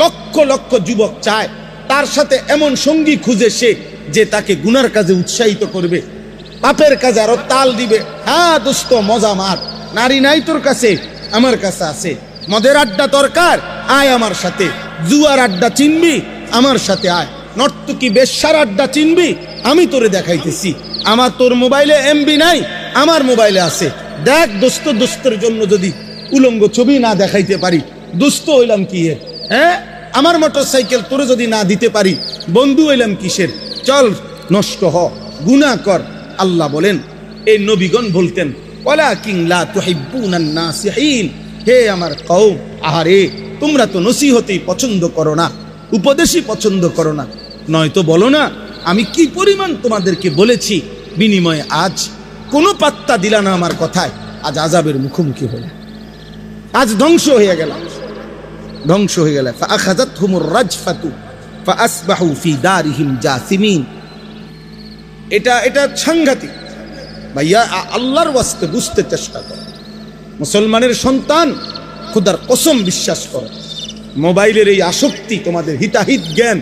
লক্ষ লক্ষ যুবক চায় তার সাথে এমন সঙ্গী খুঁজে সে যে তাকে গুনার কাজে উৎসাহিত করবে, পাপের কাজে আরো তাল দিবে। হ্যাঁ দোস্ত, মজা মার, নারী নাই তোর কাছে, আমার কাছে আছে। মদের আড্ডা দরকার, আয় আমার সাথে। জুয়ার আড্ডা চিনবি, আমার সাথে আয়। নর্তকী বেশ্যার আড্ডা চিনবি, আমি তোরে দেখাইতেছি। আমার তোর মোবাইলে এমবি নাই, আমার মোবাইলে আছে। দেখ দোস্ত, দোস্তের জন্য যদি উলঙ্গ ছবি না দেখাইতে পারি, দোস্ত হইলাম কি এর? হ্যাঁ, আমার মোটরসাইকেল তোরে যদি না দিতে পারি, বন্ধু হইলাম কিসের? চল নষ্ট হ, গুনাহ কর। আল্লাহ বলেন, এই নবীগণ বলতেন, ওয়ালাকিন লা তুহিব্বুনান নাসিহিন, হে আমার কওম, আহারে তোমরা তো নসিহতই পছন্দ করো না, উপদেশই পছন্দ করো না। নয়তো বলো না আমি কি পরিমাণ তোমাদেরকে বলেছি, বিনিময়ে আজ কোনো পাত্তা দিলা না আমার কথায়। আজ আযাবের মুখোমুখি হলে, আজ ধ্বংস হয়ে গেল, ধ্বংস হয়ে গেল। ফাআখাযাতহুমুর রাজফাতু ফাআসবাহু ফি দারিহিম জাসিমিন। এটা সাংঘাতিক ভাইয়া। আল্লাহর ওয়াস্তে বুঝতে চেষ্টা করো, মুসলমানের সন্তান, খোদার কসম বিশ্বাস করো, মোবাইলের এই আসক্তি তোমাদের হিতাহিত জ্ঞান,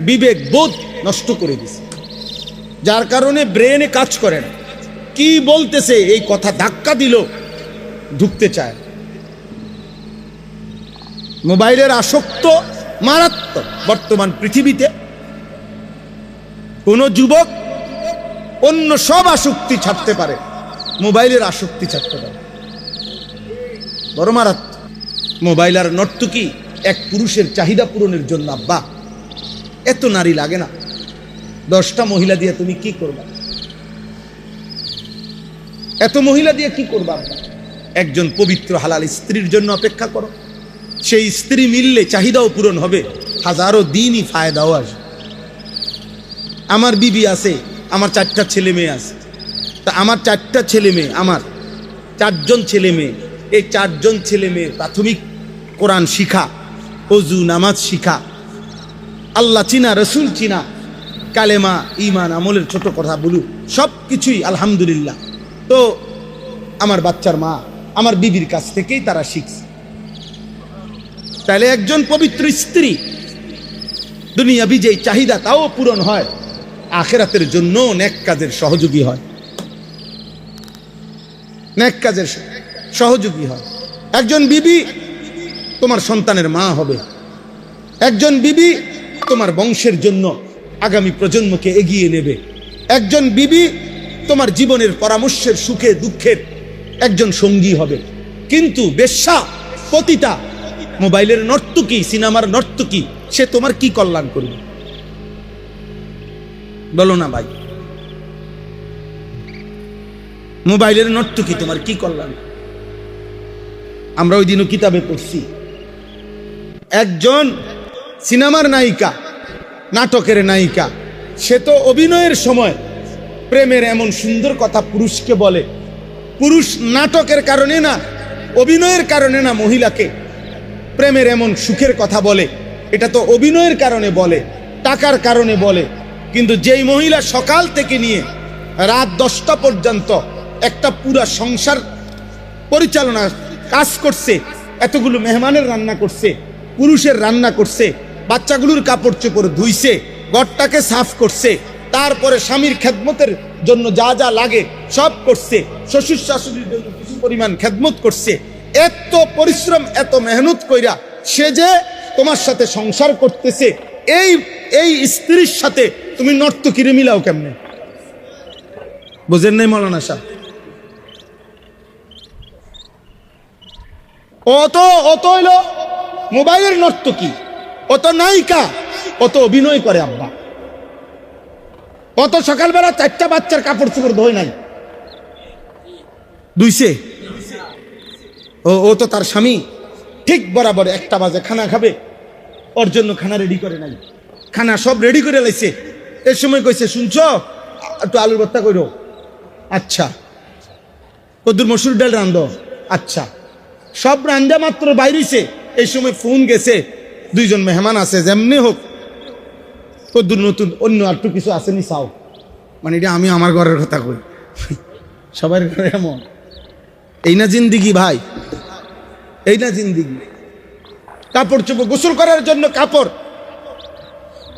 বিবেক বোধ নষ্ট করে দিছে, যার কারণে ব্রেনে কাজ করে না। কি বলতেছে এই কথা ধাক্কা দিল, ঢুকতে চায়। মোবাইলের আসক্ত মারাত্মক। বর্তমান পৃথিবীতে কোন যুবক অন্য সব আসক্তি ছাড়তে পারে, মোবাইলের আসক্তি ছাড়তে পারে, বড় মারাত্মক। মোবাইল আর নর্তকী এক পুরুষের চাহিদা পূরণের জন্য। আব্বা, এত নারী লাগে না, 10টা মহিলা দিয়ে তুমি কি করবা? এত মহিলা দিয়ে কি করবা আব্বা? একজন পবিত্র হালাল স্ত্রীর জন্য অপেক্ষা করো, সেই স্ত্রী মিললে চাহিদাও পূরণ হবে, হাজারো দিনই ফায়দাও আসবে। আমার বিবি আছে, আমার 4টা ছেলে মেয়ে আছে। তা আমার 4টা ছেলে মেয়ে, আমার 4জন ছেলে মেয়ে, এই 4জন ছেলে মেয়ে প্রাথমিক কোরআন শিখা, ওযু নামাজ শিখা, আল্লাহ চিনা, রসুল চিনা, কালেমা, ঈমান, আমলের ছোট কথা বলু, সব কিছুই আলহামদুলিল্লাহ। তো আমার বাচ্চার মা আমার বিবির কাছ থেকেই তারা শিখছে। তাহলে একজন পবিত্র স্ত্রী দুনিয়াবি যেই চাহিদা তাও পূরণ হয়, আখিরাতের জন্য নেক কাজের সহযোগী হয়, নেক কাজের সহযোগী হয়। একজন বিবি তোমার সন্তানের মা হবে, একজন বিবি তোমার বংশের জন্য আগামী প্রজন্মকে এগিয়ে নেবে, একজন বিবি তোমার জীবনের পরামর্শের সুখে দুঃখের একজন সঙ্গী হবে। কিন্তু বেশ্যা, পতিতা, মোবাইলের নর্তকী, সিনেমার নর্তকী, সে তোমার কি কল্যাণ করবে? বলো না ভাই, মোবাইলের নর্তকী তোমার কি কল্যাণ? আমরা ওই দিনও কিতাবে পড়ছি, একজন সিনেমার নায়িকা, নাটকের নায়িকা, সে তো অভিনয়ের সময় প্রেমের এমন সুন্দর কথা পুরুষকে বলে। পুরুষ নাটকের কারণে না, অভিনয়ের কারণে না মহিলাকে প্রেমের এমন সুখের কথা বলে, এটা তো অভিনয়ের কারণে বলে, টাকার কারণে বলে। কিন্তু যেই মহিলা সকাল থেকে নিয়ে রাত 10টা পর্যন্ত একটা পুরা সংসার পরিচালনা কাজ করছে, এতগুলো মেহমানের রান্না করছে, পুরুষের রান্না করছে, বাচ্চাগুলোর কাপড় চোপড় ধুইছে, ঘরটাকে সাফ করছে, তারপরে স্বামীর খেদমতের জন্য যা যা লাগে সব করছে, শ্বশুর শাশুড়ির জন্য কিছু পরিমাণ খেদমত করছে, এত পরিশ্রম, এত মেহনত কইরা সে যে তোমার সাথে সংসার করতেছে, এই স্ত্রীর সাথে তুমি নর্তকীরে মিলাও কেমনে? বুঝেন নাই মৌলানা সাহেব? অত হইল মোবাইলের নর্তকী, অত নায়িকা, অত অভিনয় করে আব্বা, অত সকালবেলা 4টা বাচ্চার কাপড় চোপড় ধোয় নাই, ধুইছে। ও তো তার স্বামী ঠিক বরাবর 1টা বাজে খানা খাবে, ওর জন্য খানা রেডি করে নাই, খানা সব রেডি করে লাইছে। এর সময় কইছে, শুনছো একটু আলুর ভর্তা করো, আচ্ছা। কদ্দুর মসুর ডাল রান্ধো, আচ্ছা। সব রান্ধা মাত্র বাইরেছে, এই সময় ফোন গেছে, 2জন মেহমান আছে, যেমনি হোক কদ্দুর নতুন অন্য আর একটু কিছু আসেনি চাও, মানে এটা আমি আমার ঘরের কথা কই, সবার ঘরে এমন। এই না জিন্দিগি ভাই, এই না জিন্দিগি। কাপড় চোপড়, গোসল করার জন্য কাপড়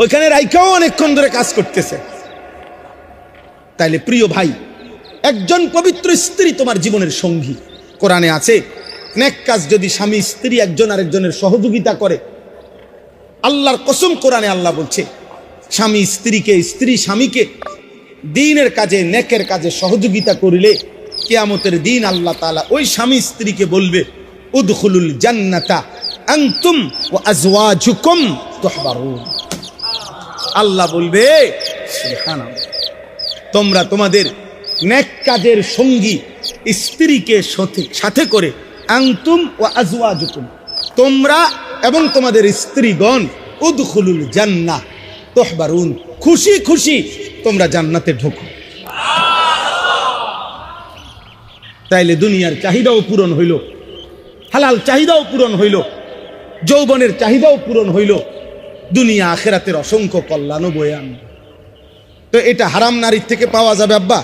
ওইখানে রাইখাও অনেকক্ষণ ধরে কাজ করতেছে। তাইলে প্রিয় ভাই, একজন পবিত্র স্ত্রী তোমার জীবনের সঙ্গী। কোরআনে আছে, নেক কাজ যদি স্বামী স্ত্রী একজন আরেকজনের সহযোগিতা করে, আল্লাহর কসম কোরআনে আল্লাহ বলছে, স্বামী স্ত্রীকে, স্ত্রী স্বামীকে দ্বীনের কাজে, নেকের কাজে সহযোগিতা করিলে কিয়ামতের দিন আল্লাহ তাআলা ওই স্বামী স্ত্রীকে বলবে, উদখুলুল জান্নাতা আনতুম ওয়া আজওয়াজুকুম তুহবারুন। আল্লাহ বলবে, সুবহানাল্লাহ, তোমরা তোমাদের নেক কাজের সঙ্গী স্ত্রীকে সাথে করে, আনতুম ওয়া আজওয়াজুকুম, তোমরা এবং তোমাদের স্ত্রীগণ, উদখুলুল জান্নাহ তুহবারুন, খুশি খুশি তোমরা জান্নাতে ঢোকো। তাইলে দুনিয়ার চাহিদাও পূরণ হইল, হালাল চাহিদাও পূরণ হইল, যৌবনের চাহিদাও পূরণ হইল, দুনিয়া আখিরাতের অসংখ্য কল্যাণ বয়ে আনবে। তো এটা হারাম নারীর থেকে পাওয়া যাবে আব্বা?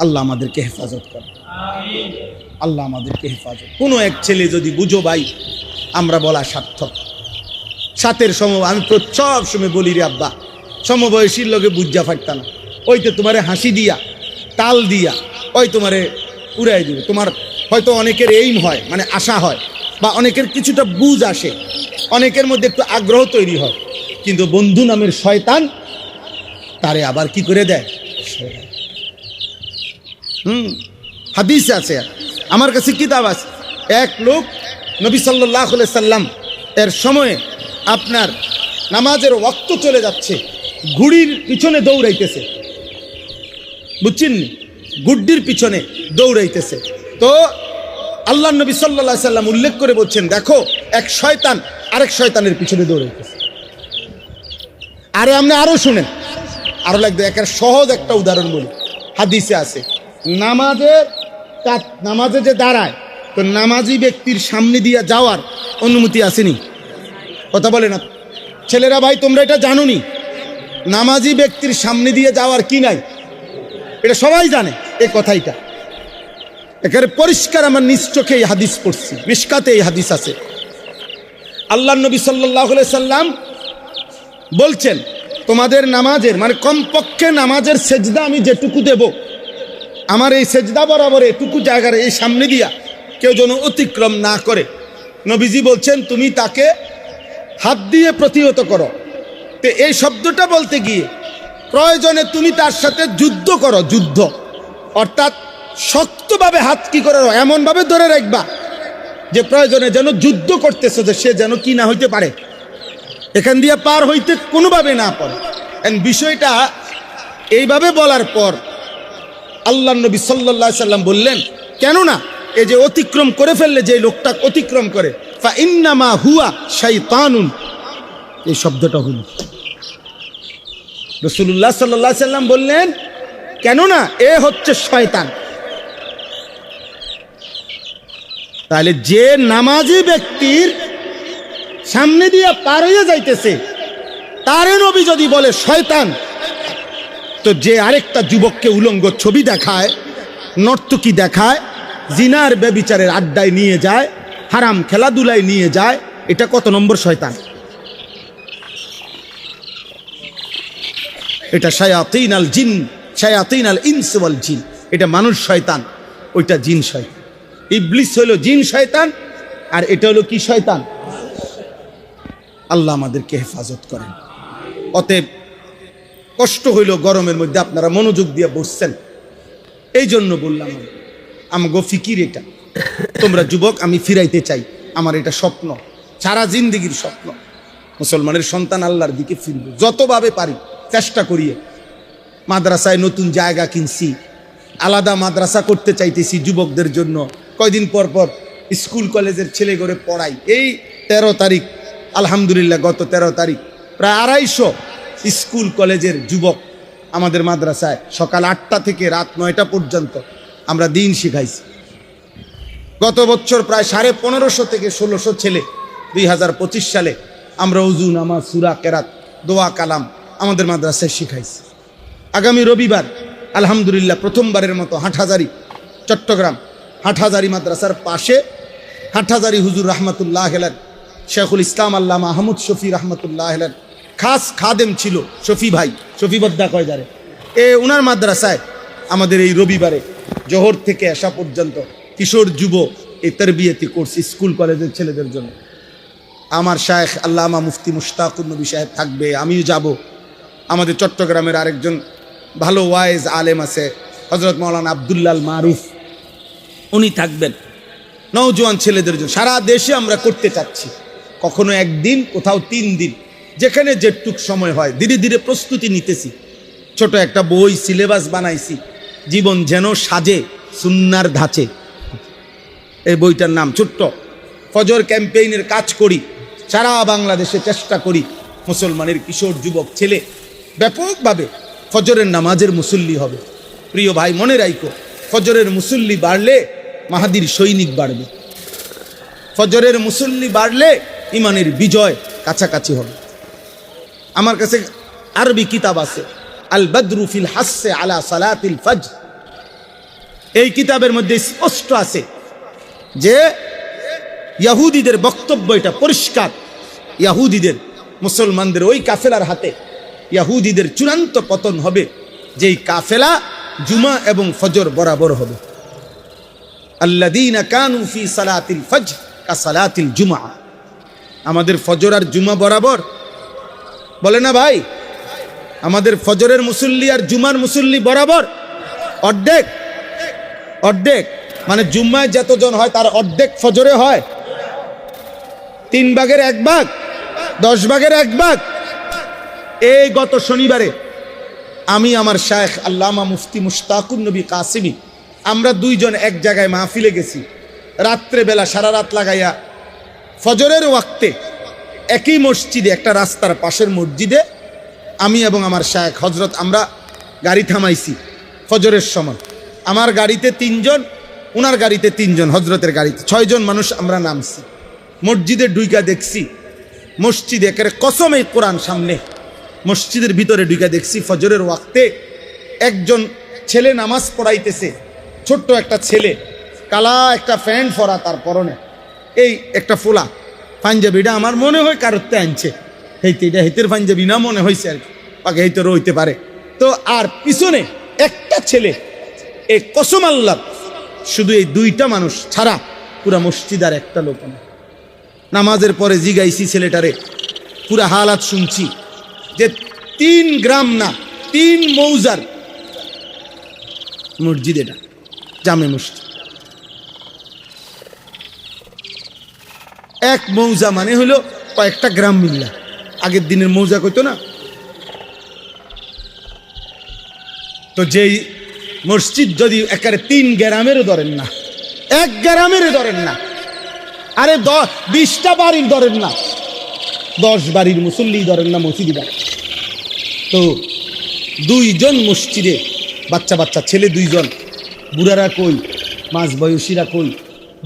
আল্লাহ আমাদেরকে হেফাজত করে, আল্লাহ আমাদেরকে হেফাজত। কোনো এক ছেলে যদি বুঝো ভাই, আমরা বলা সার্থক। সাতের আমি তো সব সময় বলি রে আব্বা, সমবয়সীর লোকে বুঝা ফাটতা না, ওইতে তোমারে হাসি দিয়া, তাল দিয়া, ওই তোমারে উড়াই দিবে। তোমার হয়তো অনেকের এইম হয়, মানে আশা হয়, বা অনেকের কিছুটা বুঝ আসে, অনেকের মধ্যে একটু আগ্রহ তৈরি হয়, কিন্তু বন্ধু নামের শয়তান তারে আবার কি করে দেয়। হাদিস আছে, আমার কাছে কিতাব আছে, এক লোক নবী সাল্লাল্লাহু আলাইহি সাল্লাম এর সময়ে আপনার নামাজের ওয়াক্ত চলে যাচ্ছে, ঘুড়ির পিছনে দৌড়াইতেছে, বুঝছেন, গুড্ডির পিছনে দৌড়াইতেছে। তো আল্লাহ নবী সাল্লাল্লাহু আলাইহি সাল্লাম উল্লেখ করে বলছেন, দেখো এক শয়তান আরেক শয়তানের পিছনে দৌড়াইতেছে। আরে আপনি আরো শুনেন, আরো লাগবে, একটা সহজ একটা উদাহরণ বলি, হাদিসে আছে, নামাজে যে দাঁড়ায়, তো নামাজি ব্যক্তির সামনে দিয়ে যাওয়ার অনুমতি আসেনি? কথা বলে না ছেলেরা, ভাই তোমরা এটা জানো নি, নামাজি ব্যক্তির সামনে দিয়ে যাওয়ার কি নাই? এটা সবাই জানে এই কথাইটা, এখানে পরিষ্কার, আমার নিজ চোখে এই হাদিস পড়ছি, মিশকাতে এই হাদিস আছে। আল্লাহ নবী সাল্লাল্লাহু আলাইহি সাল্লাম বলছেন, তোমাদের নামাজের, মানে কমপক্ষে নামাজের সেজদা আমি যেটুকু দেব, আমার এই সেজদা বরাবর এটুকু জায়গার এই সামনে দিয়া কেউ যেন অতিক্রম না করে। নবীজি বলছেন, তুমি তাকে হাত দিয়ে প্রতিহত করো। তো এই শব্দটা বলতে গিয়ে প্রয়োজনে তুমি তার সাথে যুদ্ধ করো, যুদ্ধ অর্থাৎ শক্তভাবে হাত কি করে এমনভাবে ধরে রাখবা যে প্রয়োজনে যেন যুদ্ধ করতেছে, যে সে যেন কি না হইতে পারে, এখান দিয়ে পার হইতে কোনোভাবে না পারে। বিষয়টা এইভাবে বলার পর আল্লাহ নবী সাল্লাল্লাহু আলাইহি সাল্লাম বললেন, কেননা এই যে অতিক্রম করে ফেললে, যে লোকটা অতিক্রম করে, ফা ইন্নামা হুয়া শাইতানুন, এই শব্দটা হল রাসূলুল্লাহ সাল্লাল্লাহু আলাইহি সাল্লাম বললেন, কেননা এ হচ্ছে শয়তান। তাহলে যে নামাজি ব্যক্তির সামনে দিয়ে পার হয়ে যাইতেছে, তারে নবী যদি বলে শয়তান, তো যে আরেকটা যুবককে উলঙ্গ ছবি দেখায়, নর্তকী দেখায়, জিনার ব্যভিচারের আড্ডায় নিয়ে যায়, হারাম খেলাধুলায় নিয়ে যায়, এটা কত নম্বর শয়তান? এটা শায়াতিন আল জিন, শায়াতিন আল ইনস ওয়াল জিন, এটা মানুষ শয়তান, ওইটা জিন শয়তান। ইবলিস হলো জিন শয়তান, আর এটা হলো কি শয়তান? আল্লাহ আমাদেরকে হেফাজত করেন। অতএব কষ্ট হইল গরমের মধ্যে, আপনারা মনোযোগ দিয়ে বসছেন, এই জন্য বললাম, আমগো ফিকির এটা। তোমরা যুবক, আমি ফিরাইতে চাই, আমার এটা স্বপ্ন, সারা জিন্দেগির স্বপ্ন, মুসলমানের সন্তান আল্লাহর দিকে ফিরবে, যতভাবে পারি চেষ্টা করিয়ে। মাদ্রাসায় নতুন জায়গা কিনছি, আলাদা মাদ্রাসা করতে চাইতেছি যুবকদের জন্য। কয়দিন পর পর স্কুল কলেজের ছেলে করে পড়াই। এই 13 তারিখ আলহামদুলিল্লাহ, গত 13 তারিখ প্রায় 250 স্কুল কলেজের যুবক আমাদের মাদ্রাসায় সকাল 8টা থেকে রাত 9টা পর্যন্ত আমরা দিন শিখাইছি। গত বছর প্রায় 1550 থেকে 1600 ছেলে 2025 সালে আমরা উযু, নামাজ, সূরা, কেরাত, দোয়া, কালাম আমাদের মাদ্রাসায় শিখাইছি। আগামী রবিবার আলহামদুলিল্লাহ প্রথমবারের মতো হাটহাজারী, চট্টগ্রাম হাটহাজারী মাদ্রাসার পাশে হাটহাজারী হুজুর রহমাতুল্লাহ আলাইহি শেখুল ইসলাম আল্লামা আহমদ শফি রহমতুল্লাহ আলাইহি খাস খাদেম ছিল শফি ভাই, শফি বদ্দা কয় যারে। উনার মাদ্রাসায় আমাদের এই রবিবারে জোহর থেকে আসা পর্যন্ত কিশোর যুব এই তারবিয়াতি কোর্স স্কুল কলেজের ছেলেদের জন্য। আমার শায়েখ আল্লামা মুফতি মুশতাকুর নবী সাহেব থাকবে, আমিও যাব। আমাদের চট্টগ্রামের আরেকজন ভালো ওয়াইজ আলেম আছে হযরত মাওলানা আব্দুল্লাহ মারুফ, উনি থাকবেন। নওজোয়ান ছেলেদের জন্য সারা দেশে আমরা করতে চাচ্ছি, কখনো একদিন, কোথাও 3 দিন, যেখানে যেটুক সময় হয়। ধীরে ধীরে প্রস্তুতি নিতেছি। ছোট একটা বই সিলেবাস বানাইছি, জীবন যেন সাজে সুন্নার ধাঁচে। এই বইটার নাম ছোট্ট। ফজর ক্যাম্পেইনের কাজ করি, সারা বাংলাদেশে চেষ্টা করি মুসলমানের কিশোর যুবক ছেলে ব্যাপকভাবে ফজরের নামাজের মুসল্লি হবে। প্রিয় ভাই, মনে রাখো, ফজরের মুসল্লি বাড়লে মাহাদির সৈনিক বাড়বে। ফজরের মুসল্লি বাড়লে ইমানের বিজয় কাছাকাছি হবে। আমার কাছে আরবি কিতাব আছে, আল বদরু ফিল হাসসে আলা সালাতিল ফজর। এই কিতাবের মধ্যে স্পষ্ট আছে যে ইহুদিদের বক্তব্য এটা পরিষ্কার। ইহুদিদের, মুসলমানদের ওই কাফেলার হাতে ইহুদিদের চূড়ান্ত পতন হবে, যেই কাফেলা জুমা এবং ফজর বরাবর হবে। আল্লাযীনা কানু ফি সালাতিল ফজর কা সালাতিল জুমআ। আমাদের ফজর আর জুমা বরাবর বলে না ভাই? আমাদের ফজরের মুসল্লি আর জুমার মুসল্লি বরাবর, অর্ধেক অর্ধেক। মানে জুম্মায় যতজন হয় তার অর্ধেক ফজরে হয়। 3 ভাগের 1 ভাগ, 10 ভাগের 1 ভাগ। এই গত শনিবারে আমি আমার শায়েখ আল্লামা মুফতি মুশতাকুর নবী কাসিমি, আমরা 2 জন এক জায়গায় মাহফিলে গেছি। রাত্রেবেলা সারা রাত লাগাইয়া ফজরের ওয়াক্তে একই মসজিদে, একটা রাস্তার পাশের মসজিদে আমি এবং আমার শায়েখ হজরত আমরা গাড়ি থামাইছি ফজরের সময়। আমার গাড়িতে 3 জন, ওনার গাড়িতে 3 জন, হজরতের গাড়িতে 6 জন মানুষ আমরা নামছি। মসজিদে ঢুইকা দেখছি, মসজিদে একেবারে কসমে কোরআন সামনে, মসজিদের ভিতরে ঢুইকা দেখছি ফজরের ওয়াক্তে একজন ছেলে নামাজ পড়াইতেছে। ছোট্ট একটা ছেলে, কালা একটা প্যান্ট পরা, তার পরনে এই একটা ফোলা পাঞ্জাবিটা আমার মনে হয় কারোতে আনছে, হেইতে এটা হেতের পাঞ্জাবি না মনে হয়েছে আর কি, পাকে হেইতে রইতে পারে। তো আর পিছনে একটা ছেলে, এই কসম আল্লাহ, শুধু এই 2টা মানুষ ছাড়া পুরা মসজিদ আর একটা লোক না। নামাজের পরে জিগাইছি ছেলেটারে, পুরা হালাত শুনছি যে 3 গ্রাম না 3 মৌজার মসজিদ, এটা জামে মসজিদ। 1 মৌজা মানে হলো কয়েকটা গ্রাম মিল্লা। আগের দিনের মৌজা কইতো না? তো যেই মসজিদ যদি একেবারে 3 গ্রামেরও ধরেন না, 1 গ্রামেরও ধরেন না, আরে 20টা বাড়ির ধরেন না, 10 বাড়ির মুসল্লি ধরেন না মসজিদে। তো 2 জন মসজিদে, বাচ্চা বাচ্চা ছেলে 2 জন, বুড়ারা কই, মাঝ বয়সীরা কই,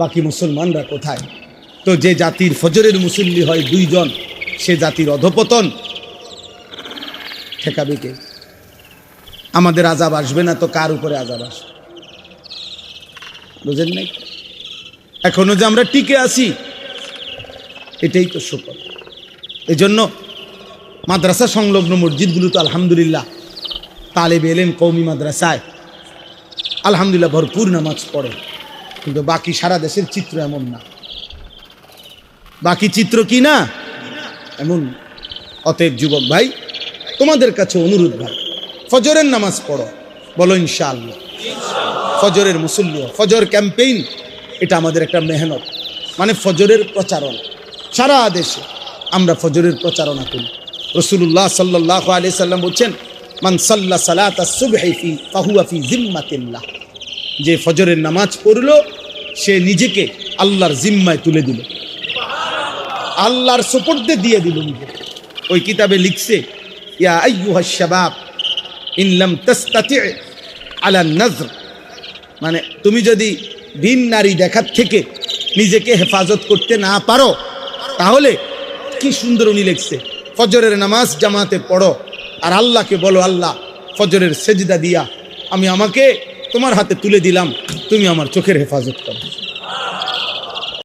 বাকি মুসলমানরা কোথায়? তো যে জাতির ফজরের মুসল্লি হয় 2 জন, সে জাতির অধপতন ঠেকাবে কে? আমাদের আযাব আসবে না তো কার উপরে আযাব আসবে? বুঝেন নাই? এখনো যে আমরা টিকে আছি, এটাই তো শুকর। এই জন্য মাদ্রাসা সংলগ্ন মসজিদগুলো তো আলহামদুলিল্লাহ তালেবে এলেম কওমি মাদ্রাসায় আলহামদুলিল্লাহ ভরপুর নামাজ পড়ে, কিন্তু বাকি সারা দেশের চিত্র এমন না। বাকি চিত্র কি না এমন। অতএব যুবক ভাই, তোমাদের কাছে অনুরোধ ভাই, ফজরের নামাজ পড়ো, বলো ইনশাআল্লাহ। ফজরের মুসল্লি, ফজর ক্যাম্পেইন, এটা আমাদের একটা মেহনত, মানে ফজরের প্রচারণা। সারা দেশে আমরা ফজরের প্রচারণা করি। রাসূলুল্লাহ সাল্লাল্লাহু আলাইহি সাল্লাম বলছেন, মান সাল্লা সালাতা সুবহি ফি ফাহুয়া ফি জিম্মাতিল্লাহ। যে ফজরের নামাজ পড়লো সে নিজেকে আল্লাহর জিম্মায় তুলে দিল, আল্লাহর সুপুর্দে দিয়ে দিল নিজে। ওই কিতাবে লিখছে, ইয়া আইয়ুহাশ শাবাব ইন লাম তাস্তাতি আলা নজর, মানে তুমি যদি ভিন নারী দেখার থেকে নিজেকে হেফাজত করতে না পারো, তাহলে কি সুন্দর উনি লিখছে, ফজরের নামাজ জামাতে পড়ো আর আল্লাহকে বলো, আল্লাহ ফজরের সেজদা দিয়া আমাকে তোমার হাতে তুলে দিলাম, তুমি আমার চোখের হেফাজত করো।